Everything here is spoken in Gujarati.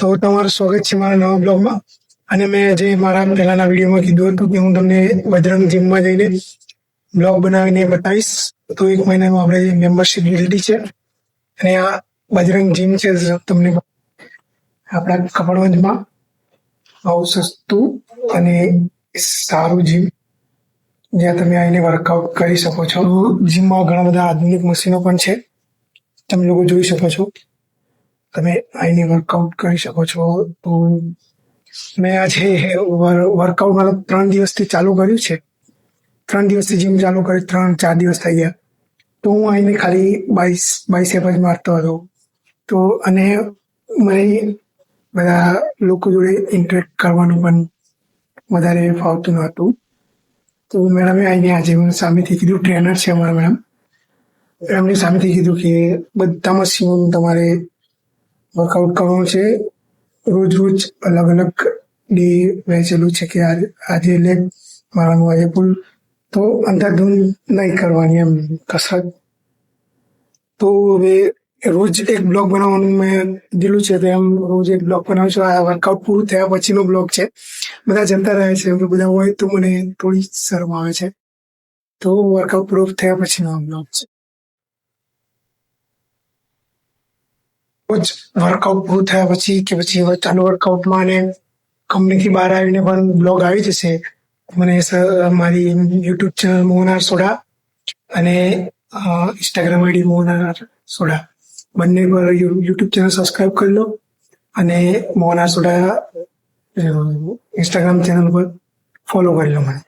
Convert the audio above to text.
તો તમારું સ્વાગત છે મારા નવા બ્લોગમાં. અને મેં જે મારા પહેલાના વિડીયોમાં કીધું હતું કે હું તમને બજરંગ જીમમાં જઈને બ્લોગ બનાવીને બતાવીશ. તો 1 મહિનામાં આપણે મેમ્બરશીપ લીધી છે અને આ બજરંગ જીમ છે તમને આપણા કપડવંજમાં બહુ સસ્તું અને સારું જીમ, જ્યાં તમે આવીને વર્કઆઉટ કરી શકો છો. જીમમાં ઘણા બધા આધુનિક મશીનો પણ છે, તમે લોકો જોઈ શકો છો. તમે આવીને વર્કઆઉટ કરી શકો છો. તો મેં આજે વર્કઆઉટ મારો 3 દિવસથી ચાલુ કર્યું છે. 3 દિવસથી જીમ ચાલુ કરી, 3-4 દિવસ થઈ ગયા. તો હું આવીને ખાલી બાઇસેપ જ મારતો હતો. તો અને મને બધા લોકો જોડે ઇન્ટરેક્ટ કરવાનું પણ વધારે ફાવતું નહોતું. તો મેડમે આવીને આજે મને સામેથી કીધું, ટ્રેનર છે અમારા મેડમ, એમની સામેથી કીધું કે બધા મશીનો તમારે વર્કઆઉટ કરવાનું છે. રોજ અલગ અલગ ડે વહેંચેલું છે કે આજે લેગ મારવાનું, આજે પુલ. તો અંધાધૂંધ નહીં કરવાની એમ કસરત. તો હવે રોજ એક બ્લોગ બનાવવાનું મેં કીધેલું છે, તો એમ રોજ એક બ્લોગ બનાવું છું. આ વર્કઆઉટ પૂરું થયા પછીનો બ્લોગ છે. બધા જતા રહે છે, બધા હોય તો મને થોડી શરમ આવે છે. તો વર્કઆઉટ પૂરું થયા પછીનો બ્લોગ છે. રોજ વર્કઆઉટ પૂરું થયા પછી કે પછી ચાલુ વર્કઆઉટમાં અને કંપનીથી બહાર આવીને પણ બ્લોગ આવી જશે. મને મારી યુટ્યુબ ચેનલ મોહનાર સોડા અને ઇન્સ્ટાગ્રામ આઈડી મોહનાર સોડા, બંને પર યુટ્યુબ ચેનલ સબસ્ક્રાઈબ કરી લો અને મોહનાર સોડા ઇન્સ્ટાગ્રામ ચેનલ પર ફોલો કરી લો મને.